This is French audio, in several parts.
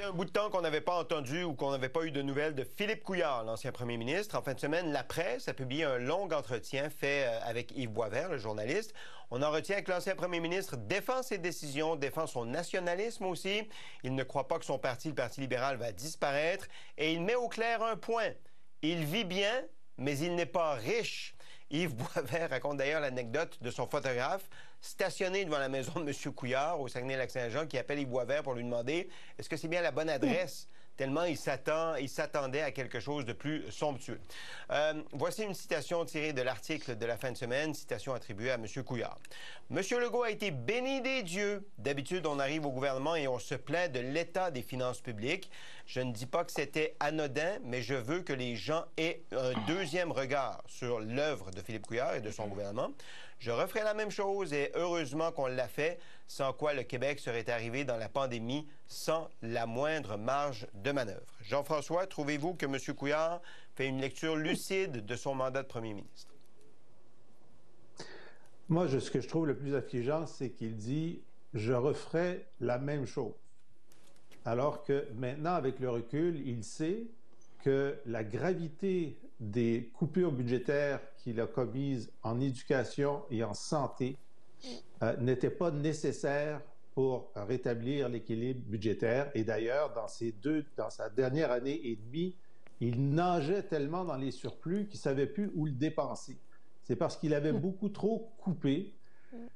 faisait un bout de temps qu'on n'avait pas entendu ou qu'on n'avait pas eu de nouvelles de Philippe Couillard, l'ancien premier ministre. En fin de semaine, la presse a publié un long entretien fait avec Yves Boisvert, le journaliste. On en retient que l'ancien premier ministre défend ses décisions, défend son nationalisme aussi. Il ne croit pas que son parti, le Parti libéral, va disparaître. Et il met au clair un point. Il vit bien, mais il n'est pas riche. Yves Boisvert raconte d'ailleurs l'anecdote de son photographe stationné devant la maison de M. Couillard au Saguenay-Lac-Saint-Jean qui appelle Yves Boisvert pour lui demander est-ce que c'est bien la bonne adresse, tellement il s'attendait à quelque chose de plus somptueux. Voici une citation tirée de l'article de la fin de semaine, citation attribuée à M. Couillard. M. Legault a été béni des dieux. D'habitude, on arrive au gouvernement et on se plaint de l'état des finances publiques. Je ne dis pas que c'était anodin, mais je veux que les gens aient un deuxième regard sur l'œuvre de Philippe Couillard et de son gouvernement. Je referai la même chose et heureusement qu'on l'a fait, sans quoi le Québec serait arrivé dans la pandémie sans la moindre marge de manœuvre. Jean-François, trouvez-vous que M. Couillard fait une lecture lucide de son mandat de premier ministre? Moi, ce que je trouve le plus affligeant, c'est qu'il dit « je referai la même chose ». Alors que maintenant, avec le recul, il sait que la gravité des coupures budgétaires qu'il a commises en éducation et en santé n'était pas nécessaire pour rétablir l'équilibre budgétaire. Et d'ailleurs, dans sa dernière année et demie, il nageait tellement dans les surplus qu'il ne savait plus où le dépenser. C'est parce qu'il avait beaucoup trop coupé.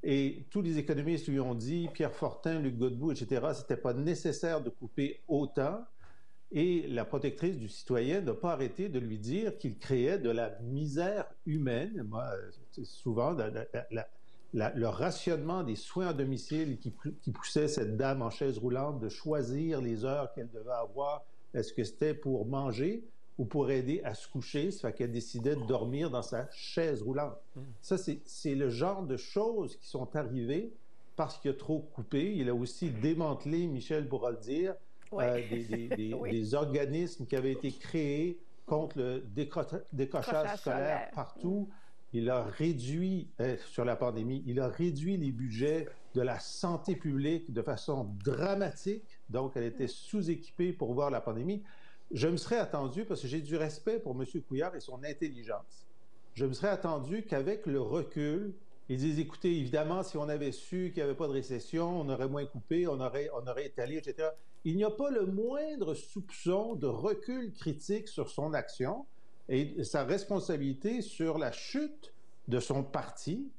Et tous les économistes lui ont dit, Pierre Fortin, Luc Godbout, etc., c'était pas nécessaire de couper autant. Et la protectrice du citoyen n'a pas arrêté de lui dire qu'il créait de la misère humaine. Moi, souvent, le rationnement des soins à domicile qui poussait cette dame en chaise roulante de choisir les heures qu'elle devait avoir. Est-ce que c'était pour manger ou pour aider à se coucher? Ça fait qu'elle décidait de dormir dans sa chaise roulante. Ça, c'est le genre de choses qui sont arrivées parce qu'il a trop coupé. Il a aussi démantelé, Michel pourra le dire, des organismes qui avaient été créés contre le décrochage scolaire partout. Il a réduit, sur la pandémie, il a réduit les budgets de la santé publique de façon dramatique. Donc, elle était sous-équipée pour voir la pandémie. Je me serais attendu, parce que j'ai du respect pour M. Couillard et son intelligence, je me serais attendu qu'avec le recul, ils disent, écoutez, évidemment, si on avait su qu'il n'y avait pas de récession, on aurait moins coupé, on aurait étalé, etc. Il n'y a pas le moindre soupçon de recul critique sur son action et sa responsabilité sur la chute de son parti,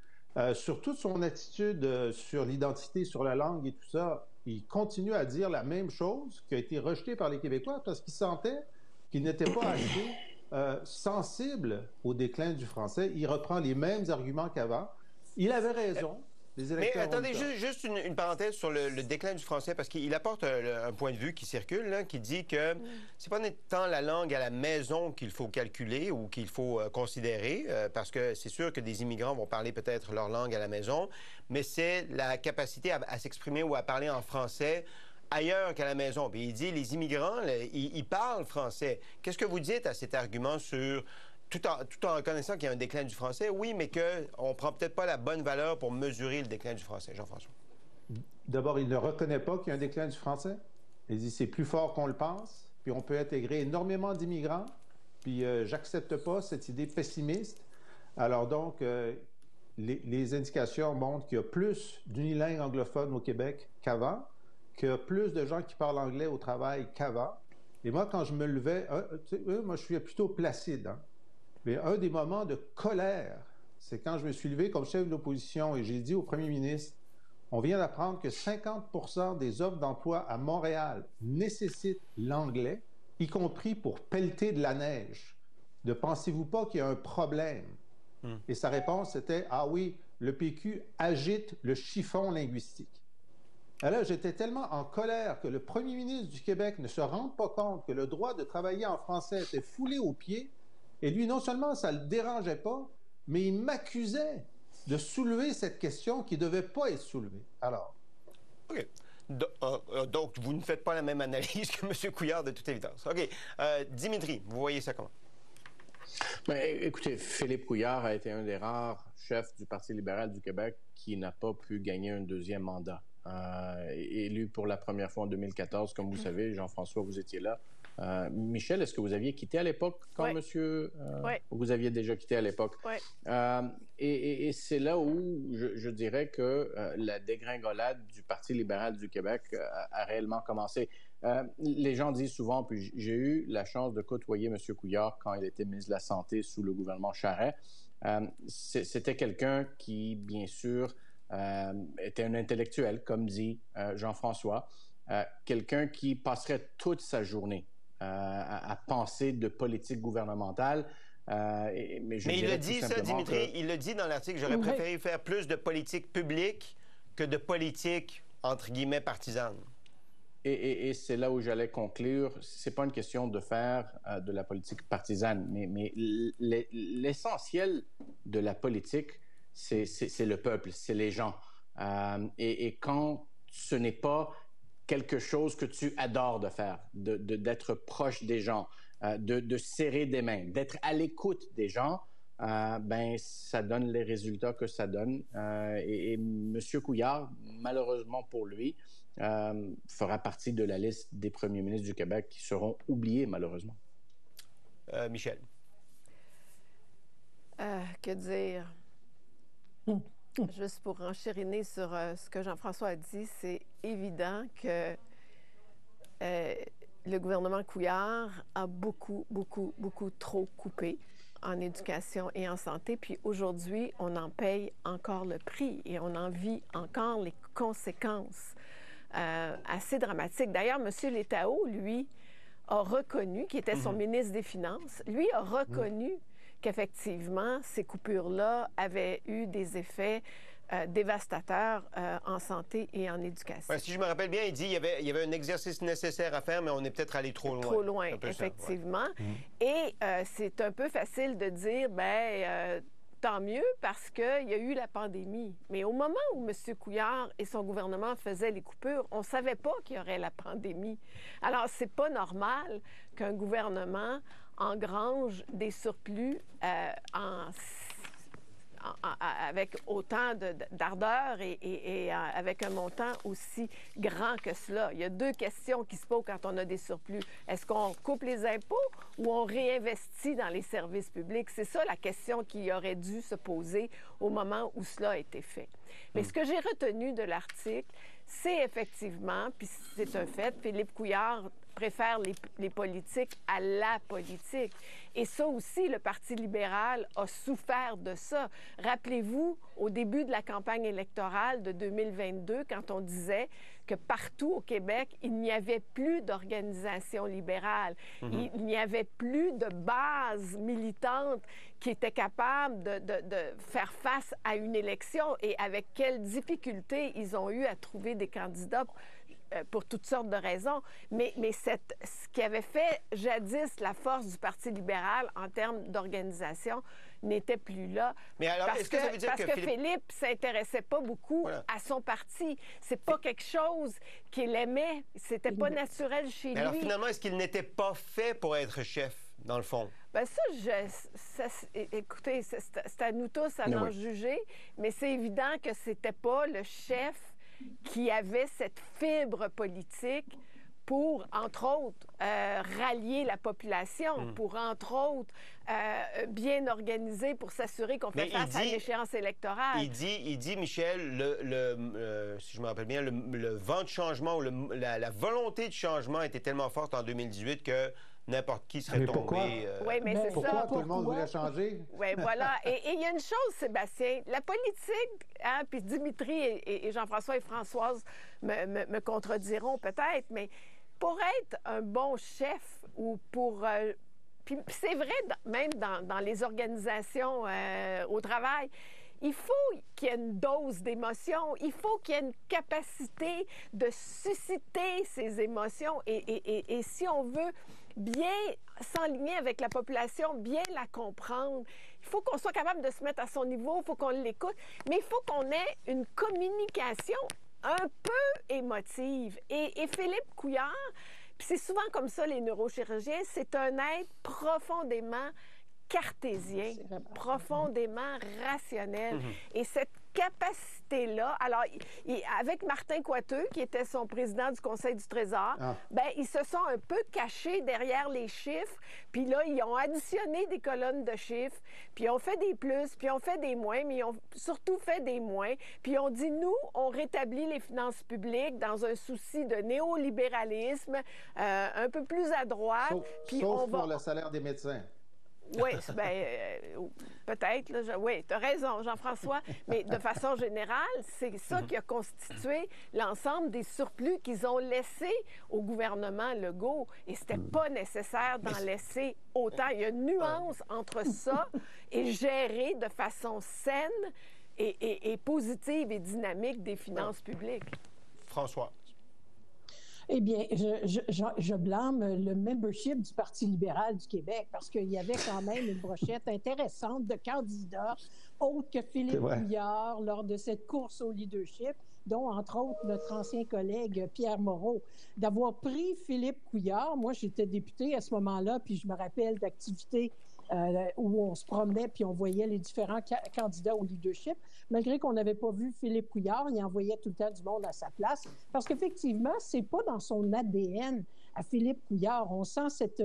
sur toute son attitude sur l'identité, sur la langue et tout ça. Il continue à dire la même chose qui a été rejetée par les Québécois parce qu'il sentait qu'il n'était pas assez sensible au déclin du français. Il reprend les mêmes arguments qu'avant. Il avait raison. Mais attendez, juste une parenthèse sur le déclin du français, parce qu'il apporte un point de vue qui circule, là, qui dit que c'est pas tant la langue à la maison qu'il faut calculer ou qu'il faut considérer, parce que c'est sûr que des immigrants vont parler peut-être leur langue à la maison, mais c'est la capacité à s'exprimer ou à parler en français ailleurs qu'à la maison. Puis il dit, les immigrants, ils parlent français. Qu'est-ce que vous dites à cet argument sur... Tout en reconnaissant qu'il y a un déclin du français, oui, mais qu'on ne prend peut-être pas la bonne valeur pour mesurer le déclin du français, Jean-François. D'abord, il ne reconnaît pas qu'il y a un déclin du français. Il dit c'est plus fort qu'on le pense, puis on peut intégrer énormément d'immigrants, puis j'accepte pas cette idée pessimiste. Alors donc, les indications montrent qu'il y a plus d'unilingues anglophones au Québec qu'avant, qu'il y a plus de gens qui parlent anglais au travail qu'avant. Et moi, quand je me levais, moi, je suis plutôt placide, hein? Mais un des moments de colère, c'est quand je me suis levé comme chef de l'opposition et j'ai dit au premier ministre, on vient d'apprendre que 50% des offres d'emploi à Montréal nécessitent l'anglais, y compris pour pelleter de la neige. Ne pensez-vous pas qu'il y a un problème? Et sa réponse c'était, ah oui, le PQ agite le chiffon linguistique. Alors j'étais tellement en colère que le premier ministre du Québec ne se rende pas compte que le droit de travailler en français était foulé aux pieds. Et lui, non seulement ça ne le dérangeait pas, mais il m'accusait de soulever cette question qui ne devait pas être soulevée. Alors. OK. Donc, vous ne faites pas la même analyse que M. Couillard, de toute évidence. OK. Dimitri, vous voyez ça comment? Ben, écoutez, Philippe Couillard a été un des rares chefs du Parti libéral du Québec qui n'a pas pu gagner un deuxième mandat. Élu pour la première fois en 2014, comme vous savez, Jean-François, vous étiez là. Michel, est-ce que vous aviez quitté à l'époque quand monsieur... Vous aviez déjà quitté à l'époque. Oui. Et c'est là où je dirais que la dégringolade du Parti libéral du Québec a réellement commencé. Les gens disent souvent, puis j'ai eu la chance de côtoyer M. Couillard quand il était ministre de la Santé sous le gouvernement Charest. C'était quelqu'un qui, bien sûr, était un intellectuel, comme dit Jean-François, quelqu'un qui passerait toute sa journée à penser de politique gouvernementale. Mais il le dit, ça, Dimitri, il le dit dans l'article, j'aurais préféré faire plus de politique publique que de politique, entre guillemets, partisane. Et c'est là où j'allais conclure. C'est pas une question de faire de la politique partisane, mais l'essentiel de la politique, c'est le peuple, c'est les gens. Et quand ce n'est pas quelque chose que tu adores de faire, d'être proche des gens, de serrer des mains, d'être à l'écoute des gens, ben ça donne les résultats que ça donne. Et M. Couillard, malheureusement pour lui, fera partie de la liste des premiers ministres du Québec qui seront oubliés, malheureusement. Michel. Que dire? Juste pour enchériner sur ce que Jean-François a dit, c'est évident que le gouvernement Couillard a beaucoup trop coupé en éducation et en santé. Puis aujourd'hui, on en paye encore le prix et on en vit encore les conséquences assez dramatiques. D'ailleurs, M. Létao, lui, a reconnu, qui était son ministre des Finances, lui a reconnu qu'effectivement, ces coupures-là avaient eu des effets dévastateurs en santé et en éducation. Ouais, si je me rappelle bien, il dit qu'il y avait un exercice nécessaire à faire, mais on est peut-être allé trop loin. Trop loin, effectivement. Et c'est un peu facile de dire, tant mieux, parce qu'il y a eu la pandémie. Mais au moment où M. Couillard et son gouvernement faisaient les coupures, on ne savait pas qu'il y aurait la pandémie. Alors, c'est pas normal qu'un gouvernement engrange des surplus avec autant d'ardeur et avec un montant aussi grand que cela. Il y a deux questions qui se posent quand on a des surplus. Est-ce qu'on coupe les impôts ou on réinvestit dans les services publics? C'est ça la question qui aurait dû se poser au moment où cela a été fait. Mais ce que j'ai retenu de l'article, c'est effectivement, puis c'est un fait, Philippe Couillard préfère les politiques à la politique. Et ça aussi, le Parti libéral a souffert de ça. Rappelez-vous, au début de la campagne électorale de 2022, quand on disait que partout au Québec, il n'y avait plus d'organisation libérale. Il n'y avait plus de base militante qui était capable de faire face à une élection et avec quelles difficultés ils ont eu à trouver des candidats pour toutes sortes de raisons. Mais ce qui avait fait jadis la force du Parti libéral en termes d'organisation n'était plus là. Mais alors, est-ce que ça veut dire parce que Philippe s'intéressait pas beaucoup à son parti. C'est pas quelque chose qu'il aimait. C'était pas naturel chez lui. Alors finalement, est-ce qu'il n'était pas fait pour être chef, dans le fond? Bien, écoutez, c'est à nous tous à en juger, mais c'est évident que c'était pas le chef qui avait cette fibre politique pour, entre autres, rallier la population, pour, entre autres, bien organiser pour s'assurer qu'on fait face à l'échéance électorale. Il dit, Michel, si je me rappelle bien, le vent de changement ou la volonté de changement était tellement forte en 2018 que n'importe qui serait tombé. Oui, mais c'est pourquoi ça. Tout le monde voulait changer? Oui, voilà. Et il y a une chose, Sébastien, la politique, puis Dimitri et Jean-François et Françoise me contrediront peut-être, mais pour être un bon chef ou pour... puis c'est vrai même dans les organisations au travail, il faut qu'il y ait une dose d'émotion, il faut qu'il y ait une capacité de susciter ces émotions. Et si on veut bien s'enligner avec la population, bien la comprendre, il faut qu'on soit capable de se mettre à son niveau, il faut qu'on l'écoute, mais il faut qu'on ait une communication un peu émotive. Et Philippe Couillard, puis c'est souvent comme ça les neurochirurgiens, c'est un être profondément cartésien, C'est vraiment- profondément rationnel. Et cette capacité-là, alors, avec Martin Coiteux, qui était son président du Conseil du Trésor, ben, ils se sont un peu cachés derrière les chiffres, puis là, ils ont additionné des colonnes de chiffres, puis ils ont fait des plus, puis ils ont fait des moins, mais ils ont surtout fait des moins, puis ils ont dit, nous, on rétablit les finances publiques dans un souci de néolibéralisme, un peu plus à droite, puis sauf on va... pour le salaire des médecins. Oui, peut-être. Oui, tu as raison, Jean-François. Mais de façon générale, c'est ça qui a constitué l'ensemble des surplus qu'ils ont laissés au gouvernement Legault. Et c'était pas nécessaire d'en laisser autant. Il y a une nuance entre ça et gérer de façon saine et positive et dynamique des finances publiques. François. Eh bien, je blâme le membership du Parti libéral du Québec parce qu'il y avait quand même une brochette intéressante de candidats autres que Philippe Couillard lors de cette course au leadership, dont, entre autres, notre ancien collègue Pierre Moreau. D'avoir pris Philippe Couillard, moi, j'étais député à ce moment-là, puis je me rappelle d'activités où on se promenait puis on voyait les différents candidats au leadership. Malgré qu'on n'avait pas vu Philippe Couillard, il envoyait tout le temps du monde à sa place. Parce qu'effectivement, c'est pas dans son ADN à Philippe Couillard. On sent cette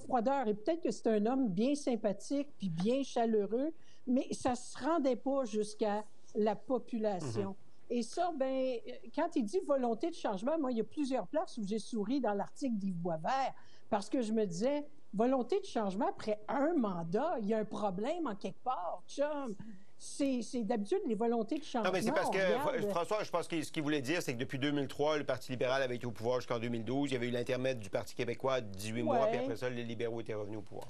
froideur. Et peut-être que c'est un homme bien sympathique puis bien chaleureux, mais ça se rendait pas jusqu'à la population. Et ça, ben, quand il dit volonté de changement, moi, il y a plusieurs places où j'ai souri dans l'article d'Yves Boisvert parce que je me disais, volonté de changement après un mandat, il y a un problème en quelque part, chum. C'est d'habitude les volontés de changement. Non, mais c'est parce que, François, je pense que ce qu'il voulait dire, c'est que depuis 2003, le Parti libéral avait été au pouvoir jusqu'en 2012. Il y avait eu l'intermède du Parti québécois de 18 mois, puis après ça, les libéraux étaient revenus au pouvoir.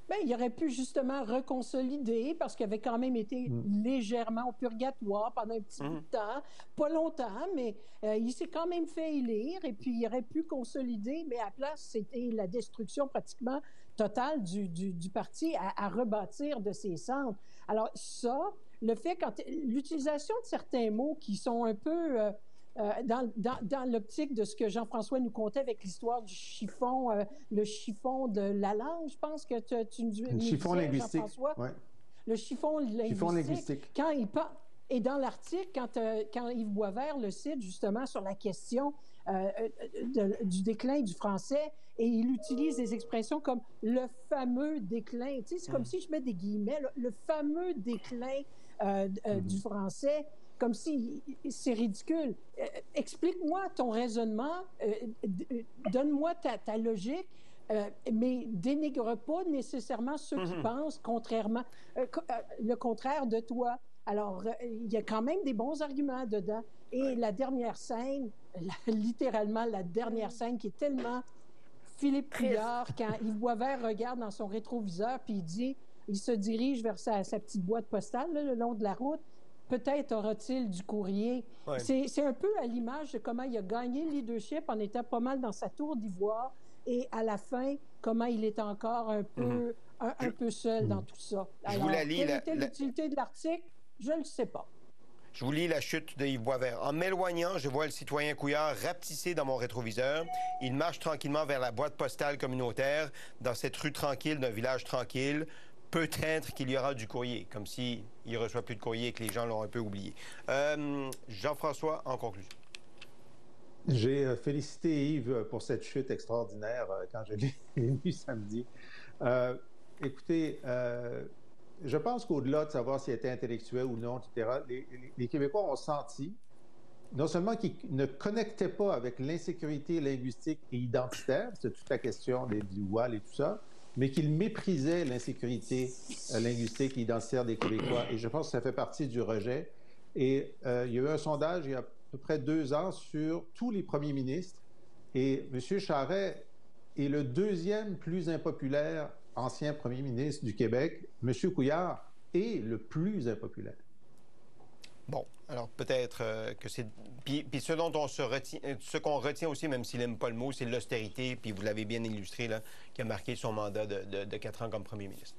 Bien, il aurait pu justement reconsolider parce qu'il avait quand même été légèrement au purgatoire pendant un petit bout de temps. Pas longtemps, mais il s'est quand même fait élire et puis il aurait pu consolider, mais à la place, c'était la destruction pratiquement totale du parti à rebâtir de ses cendres. Alors ça, le fait, l'utilisation de certains mots qui sont un peu... dans l'optique de ce que Jean-François nous contait avec l'histoire du chiffon, le chiffon de la langue, je pense que tu nous disais, le chiffon linguistique, Jean-François. Le chiffon linguistique. Quand il parle, et dans l'article, quand Yves Boisvert le cite justement sur la question du déclin du français, et il utilise des expressions comme le fameux déclin. Tu sais, c'est comme si je mets des guillemets, le fameux déclin du français. Comme si c'est ridicule. Explique-moi ton raisonnement, donne-moi ta logique, mais dénigre pas nécessairement ceux qui pensent le contraire de toi. Alors, il y a quand même des bons arguments dedans. Et la dernière scène, littéralement la dernière scène qui est tellement Philippe Couillard, quand Yves Boisvert regarde dans son rétroviseur, puis il se dirige vers sa petite boîte postale là, le long de la route. Peut-être aura-t-il du courrier. Ouais. C'est un peu à l'image de comment il a gagné le leadership en étant pas mal dans sa tour d'ivoire et à la fin, comment il est encore un peu, un peu seul dans tout ça. Alors, quelle était l'utilité de l'article? Je ne le sais pas. Je vous lis la chute de Yves Boisvert. En m'éloignant, je vois le citoyen Couillard rapetissé dans mon rétroviseur. Il marche tranquillement vers la boîte postale communautaire dans cette rue tranquille d'un village tranquille. Peut-être qu'il y aura du courrier, comme s'il ne reçoit plus de courrier et que les gens l'ont un peu oublié. Jean-François, en conclusion. J'ai félicité Yves pour cette chute extraordinaire quand je l'ai lu samedi. Écoutez, je pense qu'au-delà de savoir s'il était intellectuel ou non, etc., les Québécois ont senti, non seulement qu'ils ne connectaient pas avec l'insécurité linguistique et identitaire, c'est toute la question du voile et tout ça, mais qu'ils méprisaient l'insécurité linguistique et identitaire des Québécois. Et je pense que ça fait partie du rejet. Et il y a eu un sondage il y a à peu près 2 ans sur tous les premiers ministres. Et M. Charest est le 2e plus impopulaire ancien premier ministre du Québec. M. Couillard est le plus impopulaire. Bon, alors peut-être que c'est... Puis ce dont on se retient, ce qu'on retient aussi, même s'il n'aime pas le mot, c'est l'austérité, puis vous l'avez bien illustré, là, qui a marqué son mandat de 4 ans comme premier ministre.